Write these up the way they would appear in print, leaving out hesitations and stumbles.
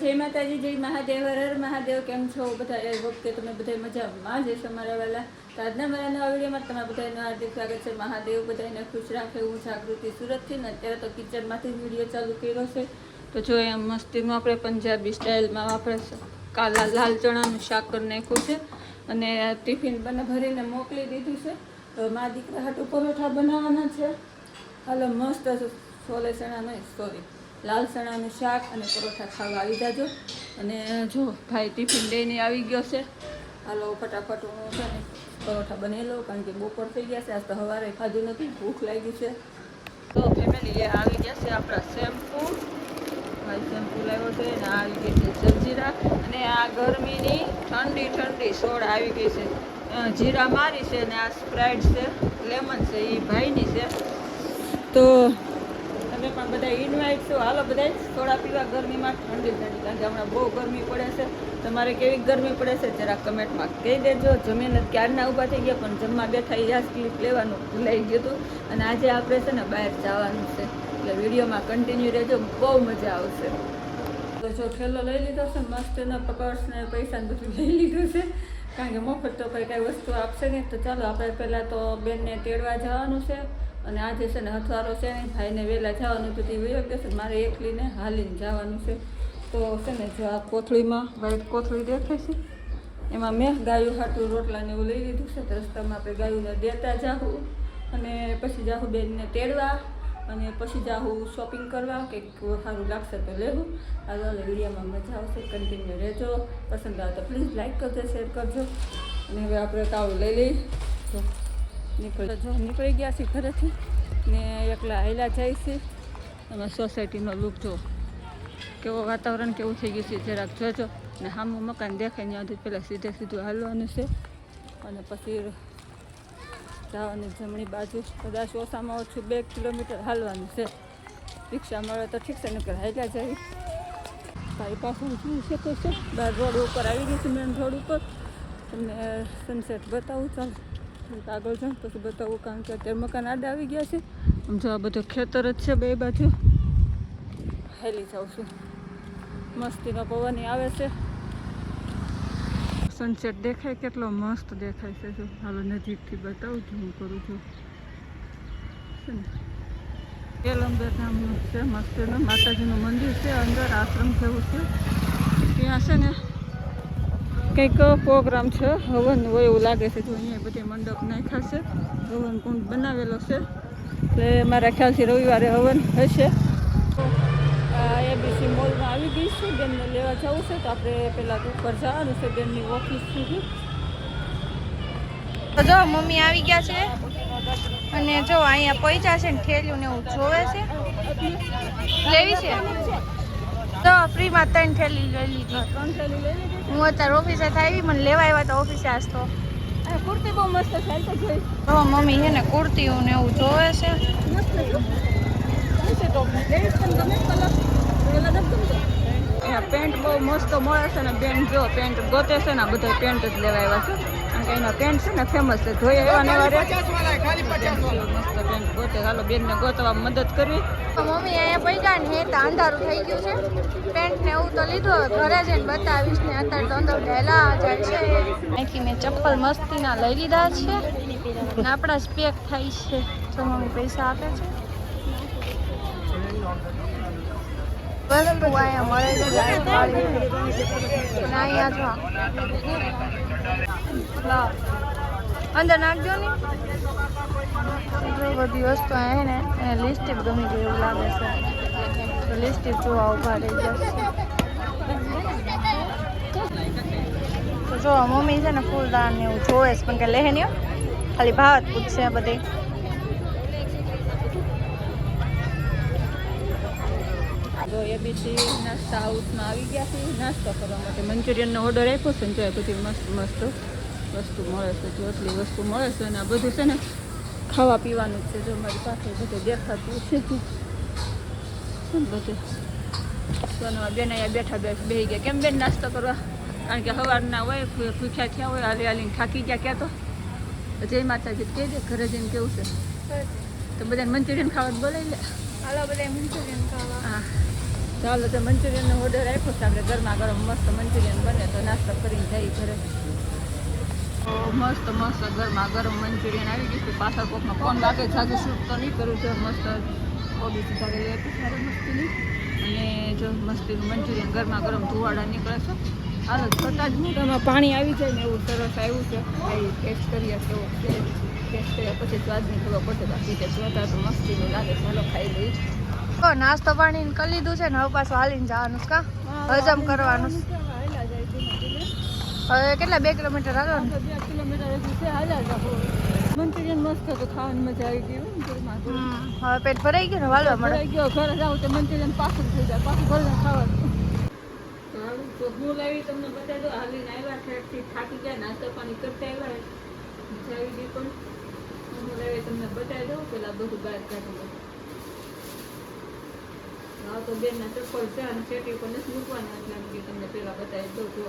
જય માતાજી, જય મહાદેવ, હર હર મહાદેવ. કેમ છો બધા? આઈ હોપ કે તમે બધા મજામાં જ હશો મારા વાલા. તો આજના મારા નવા વિડીયોમાં તમારા બધાનું હાર્દિક સ્વાગત છે. મહાદેવ બધાને ખુશ રાખે. હું જાગૃતિ સુરતથી ને અત્યારે તો કિચનમાંથી જ વિડીયો ચાલુ કર્યો છે. તો જો એમ મસ્તીનું આપણે પંજાબી સ્ટાઇલમાં આપણે કાલા લાલ ચણાનું શાક કરી નાખ્યું છે અને ટિફિન ભરીને મોકલી દીધું છે. તો મારા દીકરા હાટું પરોઠા બનાવવાના છે. હાલો મસ્ત છોલે ચણા નહીં, સોરી, લાલ ચણાનું શાક અને પરોઠા ખાવા આવી જાજો. અને જો ભાઈ ટિફિન લઈને આવી ગયો છે. હાલો ફટાફટ હું છે ને પરોઠા બની લઉં, કારણ કે બપોર થઈ ગયા છે. આજ તો સવારે ખાધું નથી, ભૂખ લાગી છે. તો ફેમિલી આવી ગયા છે આપણા શેમ્પૂ. ભાઈ શેમ્પૂ લાવ્યો છે ને આવી ગઈ છે જલજીરા. અને આ ગરમીની ઠંડી ઠંડી સોડ આવી ગઈ છે. જીરા મારી છે ને આ સ્પ્રાઇટ છે, લેમન છે, એ ભાઈની છે. તો તમે પણ બધા ઇન્વાઇટ છો, હાલો બધા સોડા પીવા ગરમીમાં ઠંડી ઠંડી, કારણ કે હમણાં બહુ ગરમી પડે છે. તમારે કેવી ગરમી પડે છે જરા કમેન્ટમાં કહી દેજો. જમીને ક્યારના ઊભા થઈ ગયા, પણ જમવા બેઠા યાદ ક્લિપ લેવાનું ભૂલાઈ ગયું હતું. અને આજે આપણે છે ને બહાર જવાનું છે, એટલે વિડીયોમાં કન્ટિન્યુ રહેજો, બહુ મજા આવશે. તો જો ઠેલો લઈ લીધો છે, મસ્ત એના પર્સ ને પૈસા ને બધું લઈ લીધું છે, કારણ કે મફત તો કંઈ કાંઈ વસ્તુ આપશે નહીં. તો ચાલો આપણે પહેલાં તો બેનને તેડવા જવાનું છે. અને આજે છે ને હથવારો છે ને, ભાઈને વહેલા જવાનું તો તે વયો ગયો. મારે એકલીને હાલીને જવાનું છે. તો છે ને જો આ કોથળીમાં વ્હાઈટ કોથળી દેખાય છે, એમાં મેં ગાયું હાટું રોટલાને એવું લઈ લીધું છે. તો રસ્તામાં આપણે ગાયુંને દેતા જાઉં અને પછી જાઉં બેનને તેડવા, અને પછી જાઉં શોપિંગ કરવા. કંઈક સારું લાગશે તો લેવું. આ વિડીયોમાં મજા આવશે, કન્ટિન્યુ રહેજો. પસંદ આવે તો પ્લીઝ લાઈક કરજો, શેર કરજો. અને હવે આપણે તાવું લઈ લઈ નીકળી ગયા છીએ ઘરેથી ને એકલા હાલ્યા જાય છે. એમાં સોસાયટીનો લુક જો કેવો, વાતાવરણ કેવું થઈ ગયું છે જરાક જોજો. ને સામું મકાન દેખાય ત્યાંથી પહેલાં સીધે સીધું હાલવાનું છે. અને પછી જવાની જમણી બાજુ કદાચ ઓછામાં ઓછું 2 કિલોમીટર હાલવાનું છે. રિક્ષા મળે તો ઠીક છે, નકર હાલ્યા જાય. ભાઈ પાછળ જોઈ શકો છો, બહાર રોડ ઉપર આવી ગઈ છે, મેન રોડ ઉપર. તમને સનસેટ બતાવું, ચાલો આગળ જાઉં પછી બતાવું, કારણ કે અત્યારે મકાન આડા આવી ગયા છે. આમ જો આ બધું ખેતર જ છે બે બાજુ. હેલી જાઉં છું, મસ્તીનો પવન આવે છે. સનસેટ દેખાય, કેટલો મસ્ત દેખાય છે. જો હાલો નજીકથી બતાવું છું, હું કરું છું. કેલંબર નામનું છે મસ્તીનું માતાજીનું મંદિર છે, અંદર આશ્રમ જેવું છે. ત્યાં છે ને કંઈક પ્રોગ્રામ છે, હવન હોય એવું લાગે છે. જો અહીંયા બધી મંડપ નાખ્યા છે, હવન કુંડ બનાવેલો છે. એટલે મારા ખ્યાલથી રવિવારે હવન હશે. એબીસી મોલમાં આવી ગઈ છે, બેનને લેવા જવું છે. તો આપણે પહેલાં ઉપર જવાનું છે બેનની ઓફિસ સુધી. જો મમ્મી આવી ગયા છે અને જો અહીંયા પૈસા છે ને થેલીઓ ને એવું જોવે છે, લેવી છે. તો ફ્રીમાં 3 થેલી લઈ લીધી. 3 થેલી લઈ લીધી. હું અત્યારે ઓફિસે આવી, મને લેવા આવ્યા તો ઓફિસે આજ તો. આ કુર્તી બહુ મસ્ત છે, તો જોઈ. તો મમ્મી છે ને કુર્તીઓ ને એવું જોવે છે. મસ્ત છે ટોપ. લેડીઝ પણ ગમે કલર ઓલા ગમતો. અહીંયા પેન્ટ બહુ મસ્ત મળે છે ને બેન જો પેન્ટ ગોતે છે ને, બધા પેન્ટ જ લેવા આવ્યા છે. કારણ કે એના પેન્ટ છે ને ફેમસ છે, જોઈએ એવા ને એવા મસ્ત પેન્ટ ગોતે. હાલો બેનને ગોતવા મદદ કરવી. મમ્મી અહીંયા પૈસા ને તો અંધારું થઈ ગયું છે. પેન્ટ ને એવું તો લીધું, હવે ઘરે જઈને બતાવીશ. ને અત્યારે તો અંદર ઢેલા જાય છે. અહીંથી મેં ચપ્પલ મસ્તીના લઈ લીધા છે ને આપણા જ પેક થાય છે. તો મમ્મી પૈસા આપે છે. વસ્તુ અહીંયા મળે છે લાઈટ વાળી. ને અહીંયા જો લાવ અંદર નાખજો ને. બધી વસ્તુ અહીંયા ને એને લિપસ્ટિક ગમી ગઈ એવું લાગે છે. તો લિપસ્ટિક જોવા ઉભા રહી જશે. તો જો મમ્મી છે ને ફૂલદાન ને એવું જોવે છે, પણ કે લે નહીં, ખાલી ભાવ જ પૂછશે બધી. જો એબીસી નાસ્તા હાઉસમાં આવી ગયા છે નાસ્તો કરવા માટે. મંચુરિયનનો ઓર્ડર આપ્યો છે ને, જો બધી મસ્ત મસ્ત વસ્તુ મળે છે. જો એટલી વસ્તુ મળે છે અને આ બધું છે ને ખાવા પીવાનું જ છે. જો મારી પાસે બધું દેખાતું છે બધું. સોનવા બેન અહીંયા બેઠા બેસી ગયા. કેમ બેન નાસ્તો કરવા? કારણ કે સવારના હોય, ભૂખ્યા થયા હોય, હાલી હાલીને થાકી ગયા. ક્યાં તો જય માતાજી કહી દે, ઘરે જઈને કેવું છે તો બધાને મંચુરિયન ખાવા બોલાવી લે. હાલો બધા મંચુરિયન ખાવા. હા ચાલો તો મંચુરિયનનો ઓર્ડર આપ્યો છે આપણે ગરમા ગરમ મસ્ત મંચુરિયન બને તો નાસ્તો કરીને જઈ ઘરે. તો મસ્ત મસ્ત ગરમા ગરમ મંચુરિયન આવી ગયું છે. પાછળ કોકનો ફોન લાગે છે, આજે શૂટ તો નહીં કરું છે. મસ્ત કોબી સુધારેલી હતી સારી મસ્તીની, અને જો મસ્તીનું મંચુરિયન ગરમા ગરમ ધુવાડા નીકળે છે. હાલો છતાં જ મોઢામાં પાણી આવી જાય ને એવું સરસ આવ્યું છે. એ ટેસ્ટ કરીએ કેવો છે. ટેસ્ટ કર્યા પછી સ્વાદની ખબર પડશે. બાકી છે જોતા તો મસ્તીનું લાગે છે. હાલો ખાઈ લઈ. તો નાસ્તો પાણી કરી લીધું છે ને હવે પાછું હાલીને જવાનું છે કા હજમ કરવાનું છે. હવે કેટલા 2 કિલોમીટર હાલો ને 2 કિલોમીટર છે. હાલ્યા જાઓ. મંચુરિયન મસ્ત હતું, ખાવાની મજા આવી ગઈ. હવે પેટ ભરાઈ ગયું ને વાળવા મળે ગયો ઘરે જાવ તો મંચુરિયન પાછું થઈ જાય, પાછું ઘરે ખાવાનું. તો હું લાવી તમને બતાવી દો. હાલીને આવ્યા ઠેરથી થાકી ગયા, નાસ્તો પાણી કરતા આવ્યા, મજા આવી ગઈ. પણ હું લાવી તમને બતાવી દઉં. પેલા બધું બહાર કાઢી દઉં. હા તો બેનના ચપ્પલ છે અને ચેટી ઉપર નથી મૂકવાના, એટલે કે તમને પેલા બતાવી દઉં. તો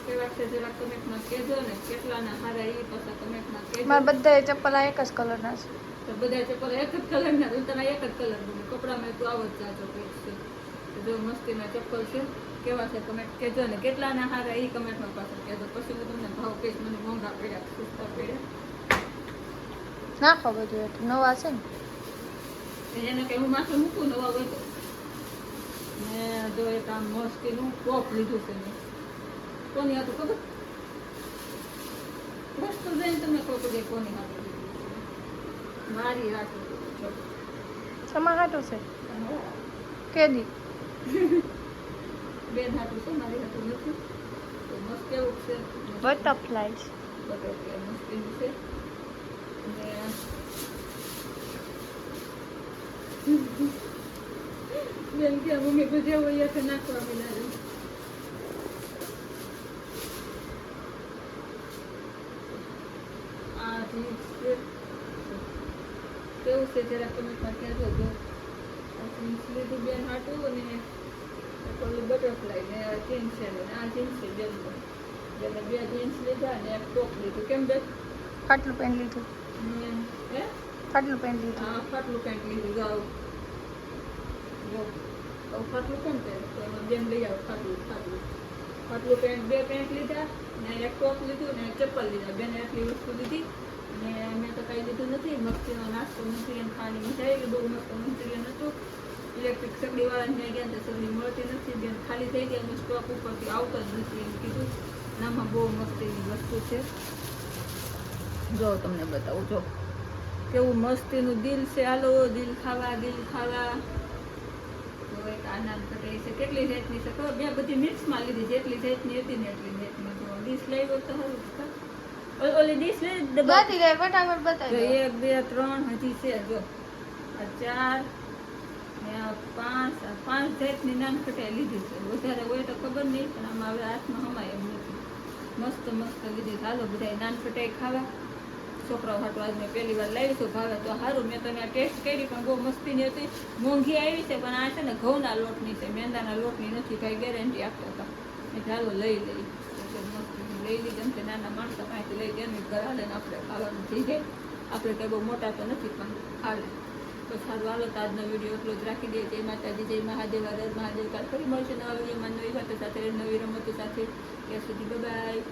કેવા છે જરા કમેન્ટમાં કહેજો ને કેટલાના હારા એ પાછા કમેન્ટમાં કહેજો. મારા બધા ચપ્પલ એક જ કલરના છે. તો બધા ચપ્પલ એક જ કલરના, તો તને એક જ કલર ગમે. કપડામાં તું આવો જ જાજો પેટ છે. તો જો મસ્તીના ચપ્પલ છે, કેવા છે કમેન્ટ કહેજો ને કેટલાના હારા એ કમેન્ટમાં પાછળ કહેજો. પછી હું તમને ભાવ કહીશ. મને મોંઘા પડ્યા, સસ્તા પડ્યા. નાખો બધું એટલે નવા છે ને એને કંઈ હું માથે મૂકું નવા હોય તો. ને જો એક આમ મસ્તીનું ટોપ લીધું છે મેં. કોની હતું ખબર? વસ્તુ જોઈને તમને ખબર પડે કોની હાટું લીધું છે. મારી હાટું છો. તમારા હાટું છે કેદી બેન હાટું છે, મારી હાટું નથી. તો મસ્ત કેવું છે. બટરફ્લાય છે. બટરફ્લાય મસ્તીનું છે. બેન કે મમ્મી તો જેવો અહીંયા નાખવા મિલાવે. આ જીન્સ છે કેવું છે જરા કમેન્ટમાં કહેજો. જો આ જીન્સ લીધું બેન હાટું, અને પેલું બટરફ્લાય ને જીન્સ છે, ને આ જીન્સ છે બેન. એટલે 2 જીન્સ લીધા અને એક ટોપ લીધું. કેમ બેન? ફાટલું પેન્ટ લીધું. હે ફાટલું પેન્ટ લીધું. હા ફાટલું પેન્ટ લીધું. જાઓ જો ફાટલું પેન્ટ પહેરે તો એમાં બેન લઈ આવો. ફાટલું પેન્ટ 2 પેન્ટ લીધા ને એક ટોપ લીધું ને ચપ્પલ લીધા. બેને આટલી વસ્તુ લીધી. અને મેં તો કાંઈ લીધું નથી. મસ્તીનો નાસ્તો મંચુરિયન ખાવાની મજા આવી. બહુ મસ્ત મંચુરિયન હતું. ઇલેક્ટ્રિક સગડીવાળાને ગયા તો સગડી મળતી નથી. બેન ખાલી થઈ ગઈ. અમે સ્ટોક ઉપરથી આવતા જ નથી એમ કીધું. નામાં બહુ મસ્ત એવી વસ્તુ છે. જો તમને બતાવું. જો કેવું મસ્તીનું દિલ છે. હાલો દિલ ખાવા, દિલ ખાવા. તો એક આનંદ કટાઈ છે. કેટલી જાતની છે ખબર? 2 બધી મિક્સમાં લીધી. જેટલી જાતની હતી ને એટલી જાતની. જો ડીશ લાવ્યો તો સારું. ઓલી ડીશ લઈ બતાવી દે ફટાફટ બતાવી દે. 1 2 3 હજી છે. જો આ 4 ને આ 5 જાતની નાન કટાઈ લીધી છે. વધારે હોય તો ખબર નહીં, પણ આમાં હવે હાથમાં હમાય એમ નથી. મસ્ત મસ્ત લીધી. હાલો બધા નાન કટાઈ ખાવા. છોકરાઓ હાટું આજ મેં પહેલી વાર લાવી છું. ભાવે તો સારું. મેં તો ટેસ્ટ કરી પણ બહુ મસ્તીની હતી. મોંઘી આવી છે, પણ આ છે ને ઘઉંના લોટની છે, મેંદાના લોટની નથી. કાંઈ ગેરંટી આપતા હતા. એટલે હાલો લઈ લઈ. મસ્તીની લઈ લીધી. એમ કે નાના માણસો પાસેથી લઈ ગયા ને ઘર હાલે ને આપણે ખાવાનું થઈ જાય. આપણે કંઈ બહુ મોટા તો નથી, પણ હાલે તો સારું. હાલો તો આજનો વિડીયો એટલો જ રાખી દઈએ. જય માતાજી, જય મહાદેવ, હર મહાદેવ. કાલ ફરી મળશે નવા વિડીયોમાં નવી વાતો સાથે, નવી રમતો સાથે. ત્યાં સુધી બાય.